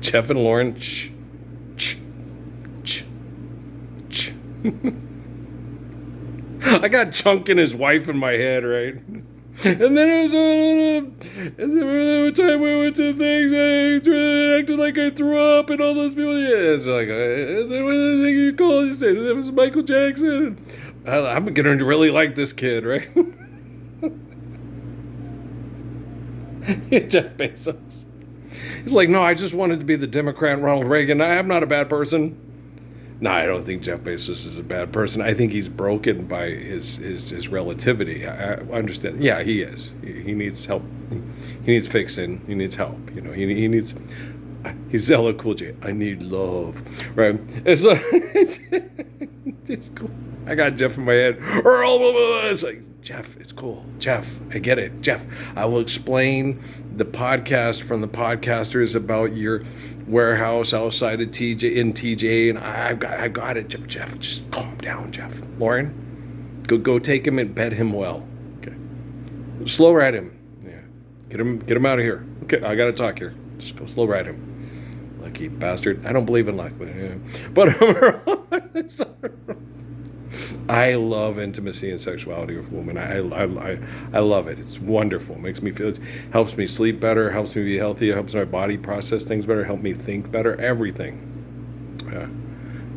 Jeff and Lauren. I got Chunk and his wife in my head, right? And then it was and then one time we went to things, I acted like I threw up, and all those people. Yeah, it's like, and then what the thing you call it? It was Michael Jackson. I'm going to really like this kid, right? Jeff Bezos. He's like, no, I just wanted to be the Democrat Ronald Reagan. I'm not a bad person. No, I don't think Jeff Bezos is a bad person. I think he's broken by his relativity. I understand. Yeah, he is. He needs help. He needs fixing. He needs help. You know, he needs. He's LL Cool J. I need love, right? It's it's cool. I got Jeff in my head. It's like, Jeff, it's cool. Jeff, I get it. Jeff, I will explain the podcast from the podcasters about your warehouse outside of TJ, and I got it. Jeff, just calm down, Jeff. Lauren, go take him and bed him well. Okay. Slow ride him. Yeah. Get him out of here. Okay, I gotta talk here. Just go slow ride him. Lucky bastard. I don't believe in luck, but yeah. But I love intimacy and sexuality with women. I love it. It's wonderful. It makes me feel. It helps me sleep better. Helps me be healthy. Helps my body process things better. Help me think better. Everything. Yeah.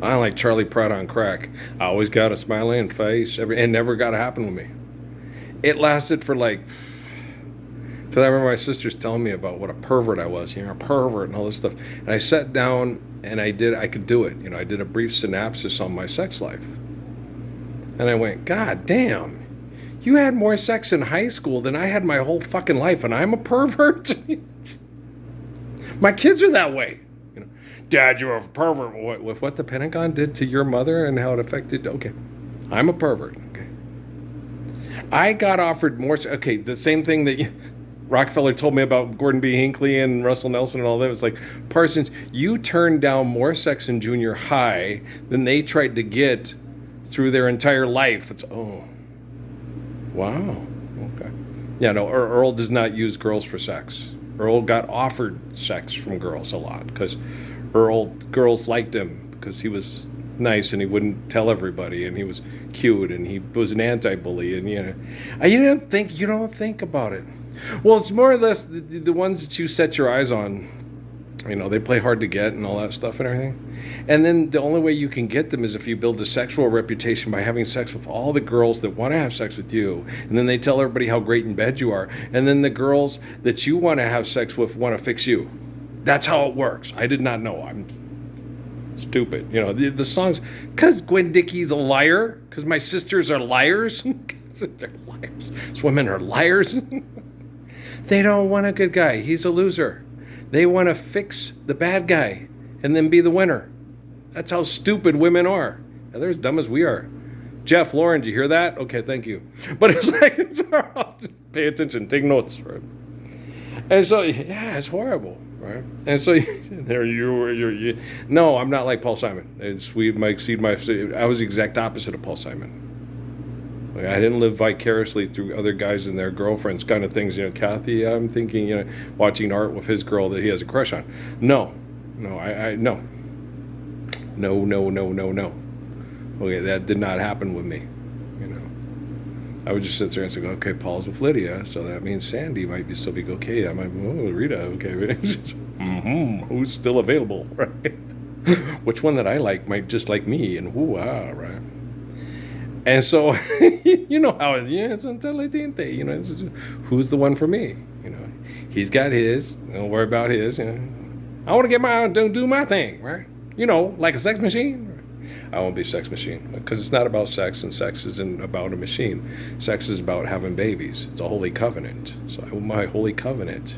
I like Charlie Pratt on crack. I always got a smiling face. It never got to happen with me. It lasted for like. Because I remember my sisters telling me about what a pervert I was. A pervert and all this stuff. And I sat down and I could do it. I did a brief synopsis on my sex life. And I went, God damn, you had more sex in high school than I had my whole fucking life, and I'm a pervert? My kids are that way. Dad, you're a pervert. With what the Pentagon did to your mother and how it affected, okay, I'm a pervert. Okay. I got offered more, okay, the same thing that Rockefeller told me about Gordon B. Hinckley and Russell Nelson and all that. It was like, Parsons, you turned down more sex in junior high than they tried to get through their entire life. It's, oh, wow, okay. Yeah, no, Earl does not use girls for sex. Earl got offered sex from girls a lot because girls liked him because he was nice and he wouldn't tell everybody and he was cute and he was an anti-bully and you don't think about it. Well, it's more or less the ones that you set your eyes on. They play hard to get and all that stuff and everything. And then the only way you can get them is if you build a sexual reputation by having sex with all the girls that want to have sex with you. And then they tell everybody how great in bed you are. And then the girls that you want to have sex with want to fix you. That's how it works. I did not know. I'm stupid. The songs, because Gwen Dickey's a liar, because my sisters are liars. They're liars. These women are liars. They don't want a good guy. He's a loser. They want to fix the bad guy and then be the winner. That's how stupid women are. Now, they're as dumb as we are. Jeff, Lauren, did you hear that? Okay, thank you. But it's like, just pay attention, take notes, right? And so, yeah, it's horrible, right? And so, there you. No, I'm not like Paul Simon. It's we might exceed my. I was the exact opposite of Paul Simon. I didn't live vicariously through other guys and their girlfriends, kind of things. Kathy, I'm thinking, watching art with his girl that he has a crush on. No. No. Okay, that did not happen with me. I would just sit there and say, okay, Paul's with Lydia, so that means Sandy might still be okay. I might, Rita, okay. Who's still available, right? Which one that I like might just like me, and right? And so, how it's intelligente, who's the one for me? He's got his, don't worry about his, I want to get do my thing, right? Like a sex machine. I won't be a sex machine because it's not about sex and sex isn't about a machine. Sex is about having babies. It's a holy covenant. So I want my holy covenant.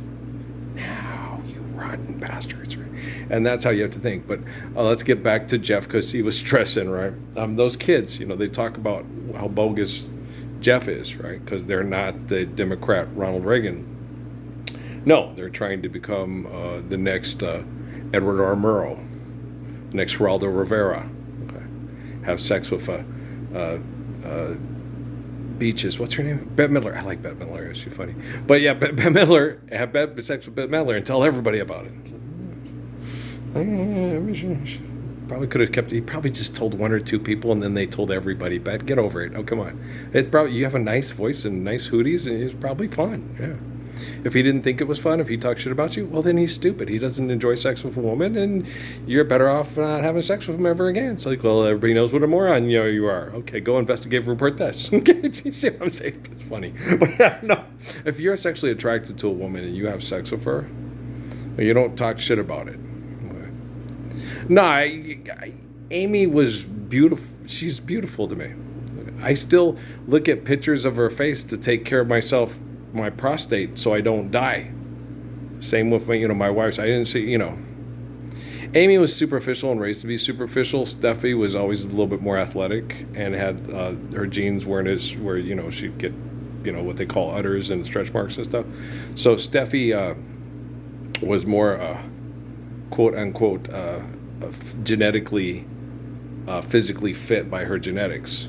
Now, you rotten bastards. Right? And that's how you have to think. But let's get back to Jeff because he was stressing, right? Those kids, they talk about how bogus Jeff is, right? Because they're not the Democrat Ronald Reagan. No, they're trying to become the next Edward R. Murrow, the next Geraldo Rivera. Okay. Have sex with Beaches. What's her name? Bette Midler. I like Bette Midler. She's funny. But yeah, Bette Midler. Have sex with Bette Midler and tell everybody about it. Probably could have kept. He probably just told one or two people, and then they told everybody. But get over it. Oh, come on. It's probably you have a nice voice and nice hooties, and it's probably fun. Yeah. If he didn't think it was fun, if he talked shit about you, well, then he's stupid. He doesn't enjoy sex with a woman, and you're better off not having sex with him ever again. It's like, well, everybody knows what a moron you are. Okay, go investigate, report this. Okay, you see what I'm saying? It's funny. But yeah, no. If you're sexually attracted to a woman and you have sex with her, you don't talk shit about it. No, Amy was beautiful. She's beautiful to me. I still look at pictures of her face to take care of my prostate, so I don't die. Same with my wife's. I didn't see, Amy was superficial and raised to be superficial. Steffi was always a little bit more athletic and had her genes weren't as where she'd get what they call udders and stretch marks and stuff. So Steffi was more quote unquote genetically physically fit by her genetics.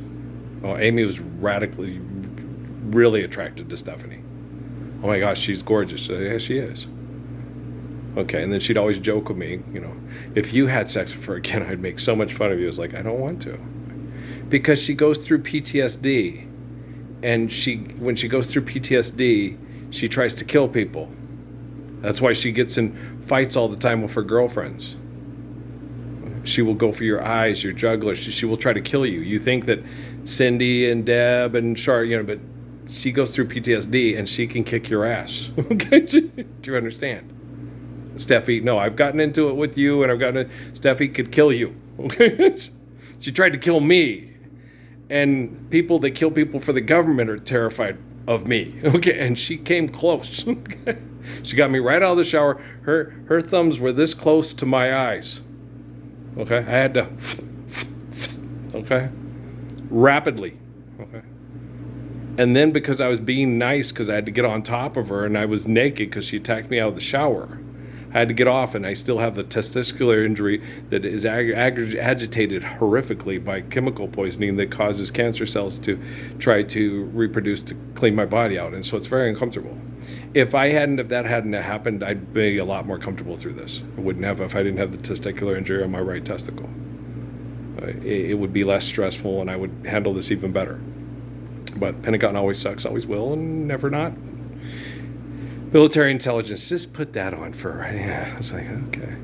Amy was really attracted to Stephanie. Oh my gosh, she's gorgeous. Yeah, she is. Okay, and then she'd always joke with me, if you had sex with her again, I'd make so much fun of you. I was like, I don't want to. Because she goes through PTSD, and when she goes through PTSD, she tries to kill people. That's why she gets in fights all the time with her girlfriends. She will go for your eyes, your jugular. She will try to kill you. You think that Cindy and Deb and Char, but she goes through PTSD and she can kick your ass. Okay, do you understand? Steffi, no, I've gotten into it with you, and Steffi could kill you. Okay, she tried to kill me, and people that kill people for the government are terrified of me. Okay, and she came close. Okay, she got me right out of the shower. Her thumbs were this close to my eyes. Okay, I had to. Okay, rapidly. Okay. And then because I was being nice, because I had to get on top of her, and I was naked because she attacked me out of the shower, I had to get off, and I still have the testicular injury that is agitated horrifically by chemical poisoning that causes cancer cells to try to reproduce to clean my body out, and so it's very uncomfortable. If that hadn't happened, I'd be a lot more comfortable through this. I wouldn't have if I didn't have the testicular injury on my right testicle. It would be less stressful, and I would handle this even better. But Pentagon always sucks, always will, and never not. Military intelligence, just put that on for, yeah. It's like, okay.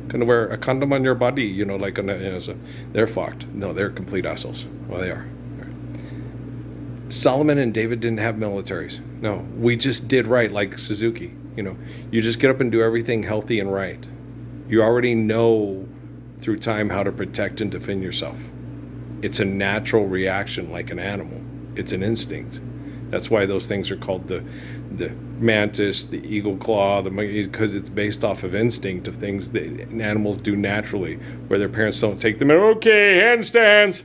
Gonna wear a condom on your body, so they're fucked. No, they're complete assholes. Well, they are. Solomon and David didn't have militaries. No, we just did right, like Suzuki. You just get up and do everything healthy and right. You already know through time how to protect and defend yourself. It's a natural reaction like an animal. It's an instinct. That's why those things are called the mantis, the eagle claw, because it's based off of instinct of things that animals do naturally, where their parents don't take them in. Okay, handstands.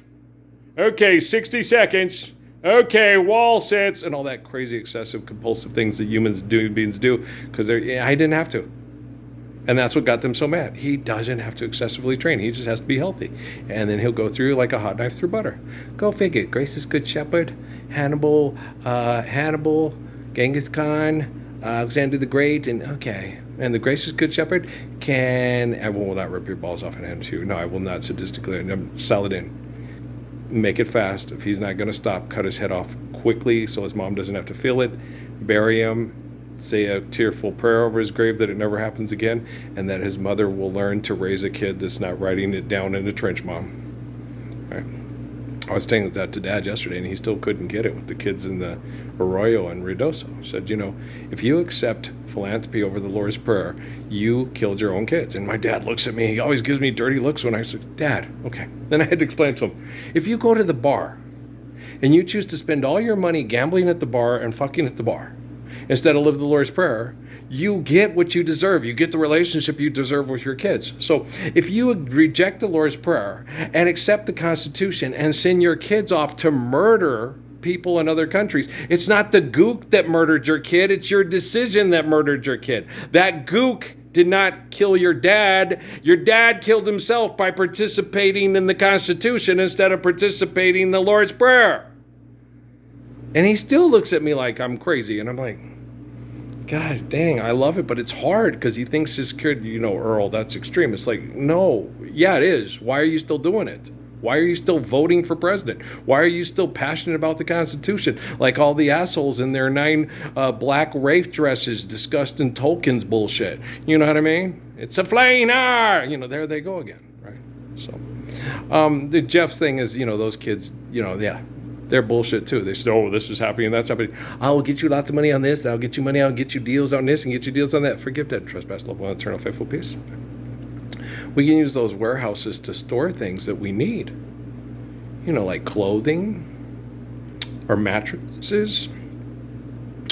Okay, 60 seconds. Okay, wall sits, and all that crazy, excessive, compulsive things that beings do, because I didn't have to. And that's what got them so mad. He doesn't have to excessively train. He just has to be healthy. And then he'll go through like a hot knife through butter. Go figure. Grace's Good Shepherd, Hannibal, Genghis Khan, Alexander the Great, and the Grace's Good Shepherd I will not rip your balls off and hand to you. No, I will not sadistically. Saladin. Make it fast. If he's not going to stop, cut his head off quickly so his mom doesn't have to feel it. Bury him. Say a tearful prayer over his grave that it never happens again, and that his mother will learn to raise a kid that's not writing it down in a trench, Mom. All right. I was saying that to Dad yesterday, and he still couldn't get it with the kids in the Arroyo and Ruidoso. Said, if you accept philanthropy over the Lord's Prayer, you killed your own kids. And my dad looks at me. He always gives me dirty looks when I say, Dad, okay. Then I had to explain to him, if you go to the bar and you choose to spend all your money gambling at the bar and fucking at the bar, instead of live the Lord's Prayer, you get what you deserve. You get the relationship you deserve with your kids. So if you reject the Lord's Prayer and accept the Constitution and send your kids off to murder people in other countries, it's not the gook that murdered your kid, it's your decision that murdered your kid. That gook did not kill your dad. Your dad killed himself by participating in the Constitution instead of participating in the Lord's Prayer. And he still looks at me like I'm crazy, and I'm like, God dang, I love it, but it's hard because he thinks his kid, Earl, that's extreme. It's like, no, yeah, it is. Why are you still doing it? Why are you still voting for president? Why are you still passionate about the Constitution? Like all the assholes in their 9 black rape dresses discussing Tolkien's bullshit. You know what I mean? It's a flamer. There they go again, right? So the Jeff thing is, those kids, yeah, they're bullshit too. They say, oh, this is happening, that's happening. I'll get you lots of money on this. I'll get you money. I'll get you deals on this and get you deals on that. Forgive, dead, trespass, love, one, eternal, faithful, peace. We can use those warehouses to store things that we need, like clothing or mattresses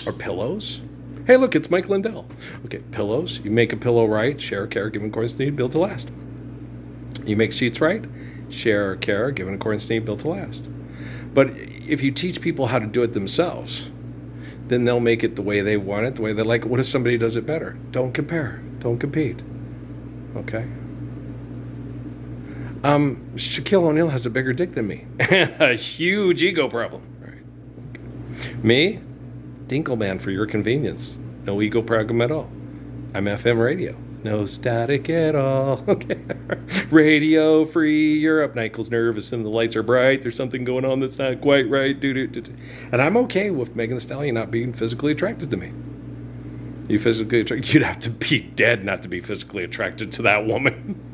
or pillows. Hey, look, it's Mike Lindell. Okay, pillows. You make a pillow right, share, care, given accordance to need, build to last. You make sheets right, share, care, given accordance to need, build to last. But if you teach people how to do it themselves, then they'll make it the way they want it, the way they like it. What if somebody does it better? Don't compare. Don't compete. Okay? Shaquille O'Neal has a bigger dick than me and a huge ego problem. Right? Okay. Me, Dinkelman for your convenience. No ego problem at all. I'm FM radio. No static at all. Okay. Radio free Europe. Night equals nervous and the lights are bright. There's something going on that's not quite right. And I'm okay with Megan Thee Stallion not being physically attracted to me. You physically attracted? You'd have to be dead not to be physically attracted to that woman.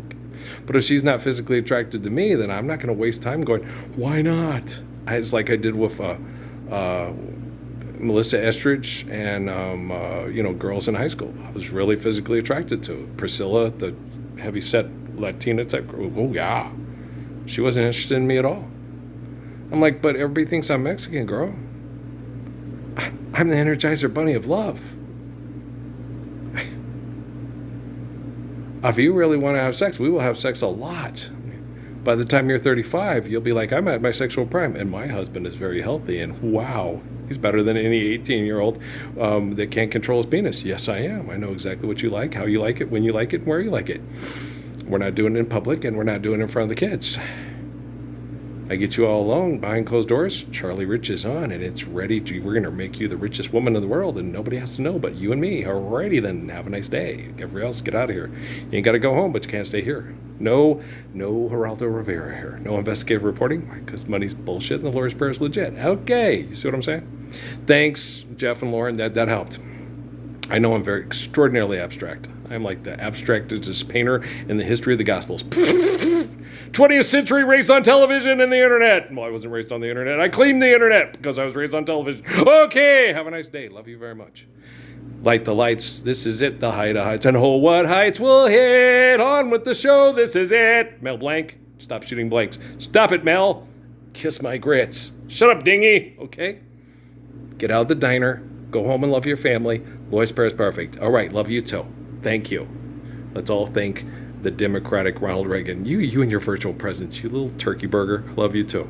But if she's not physically attracted to me, then I'm not going to waste time going, why not? It's like I did with Melissa Estridge and, girls in high school. I was really physically attracted to Priscilla, the heavy-set Latina type girl. Oh, yeah. She wasn't interested in me at all. I'm like, but everybody thinks I'm Mexican, girl. I'm the Energizer Bunny of love. If you really want to have sex, we will have sex a lot. By the time you're 35, you'll be like, I'm at my sexual prime, and my husband is very healthy, and wow, he's better than any 18-year-old that can't control his penis. Yes, I am. I know exactly what you like, how you like it, when you like it, and where you like it. We're not doing it in public, and we're not doing it in front of the kids. I get you all alone behind closed doors. Charlie Rich is on, and it's ready to. We're going to make you the richest woman in the world, and nobody has to know but you and me. Alrighty then, have a nice day. Everybody else, get out of here. You ain't got to go home, but you can't stay here. No Geraldo Rivera here. No investigative reporting, because money's bullshit and the Lord's Prayer is legit. Okay, you see what I'm saying? Thanks, Jeff and Lauren. That helped. I know I'm very extraordinarily abstract. I'm like the abstractest painter in the history of the Gospels. 20th century, raised on television and the internet. Well, I wasn't raised on the internet. I claimed the internet because I was raised on television. Okay, have a nice day. Love you very much. Light the lights. This is it. The height of heights. And oh, what heights will hit. On with the show. This is it. Mel Blanc. Stop shooting blanks. Stop it, Mel. Kiss my grits. Shut up, dingy. Okay? Get out of the diner. Go home and love your family. Lord's Prayer is perfect. All right, love you too. Thank you. Let's all thank the Democratic Ronald Reagan. You and your virtual presence, you little turkey burger. I love you too.